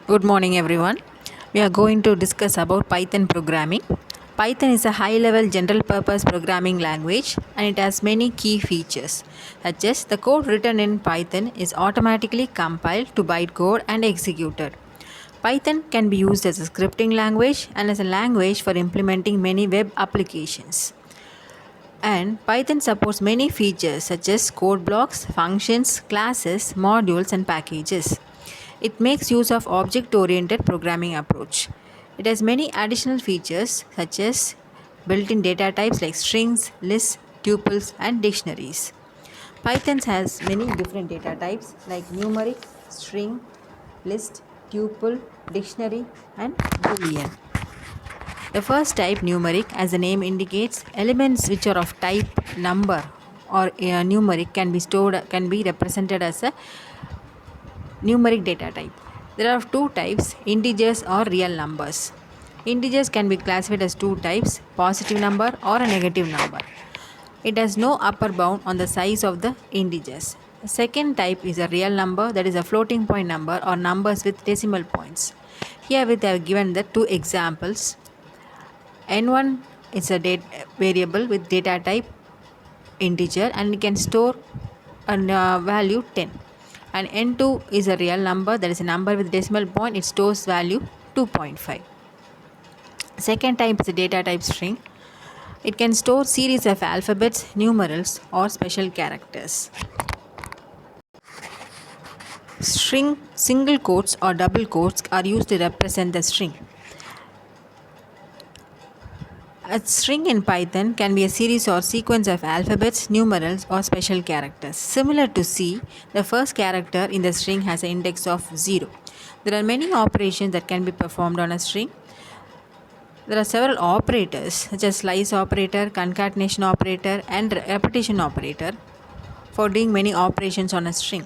Good morning everyone. We are going to discuss about Python programming. Python is a high-level general-purpose programming language and it has many key features such as the code written in Python is automatically compiled to bytecode and executed. Python can be used as a scripting language and as a language for implementing many web applications. And Python supports many features such as code blocks, functions, classes, modules, and packages. It makes use of object-oriented programming approach. It has many additional features such as built-in data types like strings, lists, tuples, and dictionaries. Python has many different data types like numeric, string, list, tuple, dictionary, and boolean. The first type, numeric, as the name indicates, elements which are of type number or numeric can be represented as a numeric data type. There are two types, integers or real numbers. Integers can be classified as two types, positive number or a negative number. It has no upper bound on the size of the integers. The second type is a real number, that is a floating point number or numbers with decimal points. Here we have given the two examples. N1 is a variable with data type integer and it can store a value 10. And N2 is a real number, that is a number with decimal point, it stores value 2.5. Second type is a data type string. It can store series of alphabets, numerals or special characters. String, single quotes or double quotes are used to represent the string. A string in Python can be a series or sequence of alphabets, numerals, or special characters. Similar to C, the first character in the string has an index of 0. There are many operations that can be performed on a string. There are several operators such as slice operator, concatenation operator, and repetition operator for doing many operations on a string.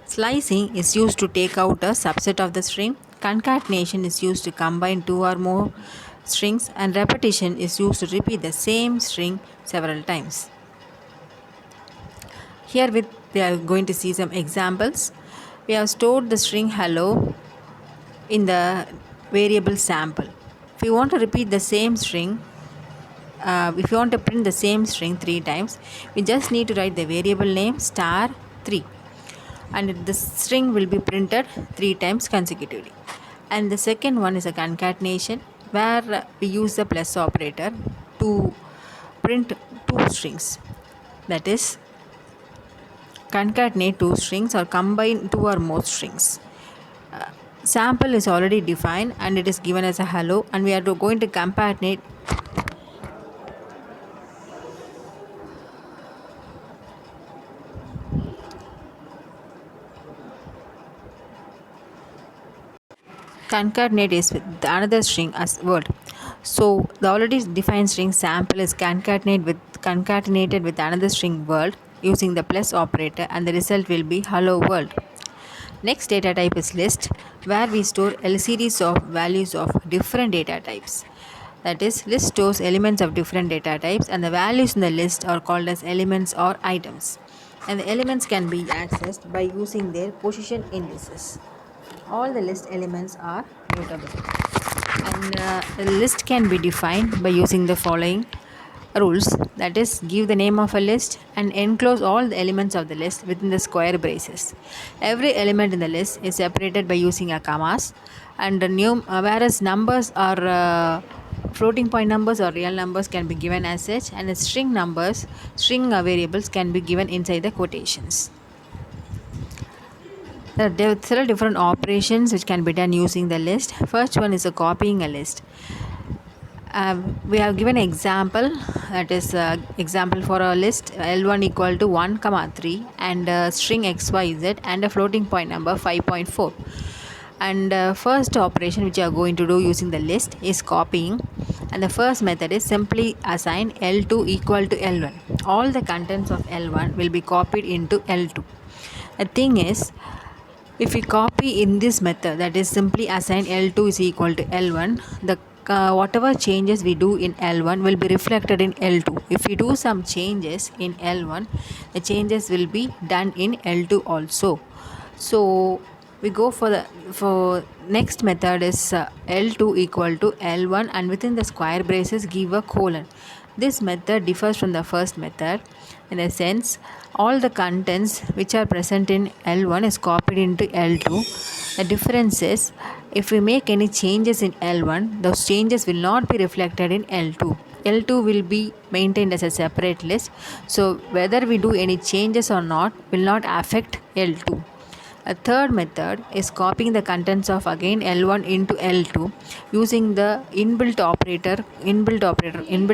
Slicing is used to take out a subset of the string. Concatenation is used to combine two or more strings, and repetition is used to repeat the same string several times. Here we are going to see some examples. We have stored the string hello in the variable sample. If you want to repeat the same string, if you want to print the same string 3 times, we just need to write the variable name star 3 and the string will be printed 3 times consecutively. And the second one is a concatenation, where we use the plus operator to print two strings, that is concatenate two strings or combine two or more strings. Sample is already defined and it is given as a hello, and we are going to concatenate is with another string as word. So the already defined string sample is concatenated with another string world using the plus operator, and the result will be hello world. Next data type is list, where we store a series of values of different data types. That is, list stores elements of different data types and the values in the list are called as elements or items. And the elements can be accessed by using their position indices. All the list elements are mutable. And the list can be defined by using the following rules, that is, give the name of a list and enclose all the elements of the list within the square braces. Every element in the list is separated by using a commas, and whereas numbers are floating point numbers or real numbers can be given as such, and the string variables can be given inside the quotations. There are several different operations which can be done using the list. First one is copying a list. We have given an example, that is example for a list L1 equal to 1 comma 3 and string xyz and a floating point number 5.4. And first operation which you are going to do using the list is copying, and the first method is simply assign L2 equal to L1. All the contents of L1 will be copied into L2. The thing is, if we copy in this method, that is simply assign L2 is equal to L1, the whatever changes we do in L1 will be reflected in L2. If we do some changes in L1, the changes will be done in L2 also. So We go for next method is L2 equal to L1 and within the square braces give a colon. This method differs from the first method in a sense all the contents which are present in L1 is copied into L2. The difference is if we make any changes in L1, those changes will not be reflected in L2. L2 will be maintained as a separate list, so whether we do any changes or not will not affect L2. A third method is copying the contents of again L1 into L2 using the inbuilt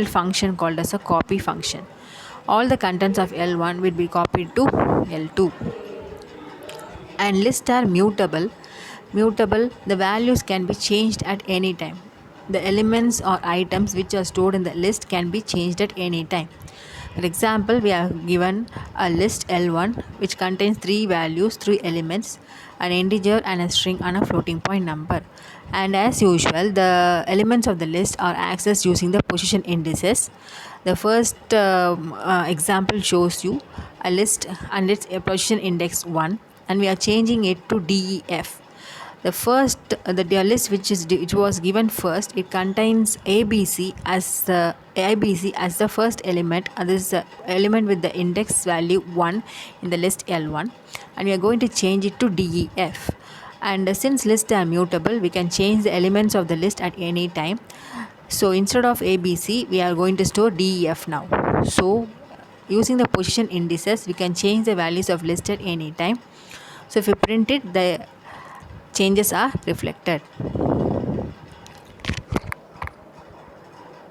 function called as a copy function. All the contents of L1 will be copied to L2. And lists are mutable. The values can be changed at any time. The elements or items which are stored in the list can be changed at any time. For example, we are given a list L1 which contains three values, three elements, an integer and a string and a floating point number. And as usual, the elements of the list are accessed using the position indices. The first example shows you a list and its position index 1, and we are changing it to DEF. The first the list which was given first, it contains ABC as the first element, and this is the element with the index value 1 in the list L1, and we are going to change it to DEF. And since lists are mutable, we can change the elements of the list at any time. So instead of ABC, we are going to store DEF now. So using the position indices, we can change the values of list at any time. So if we print it, the changes are reflected.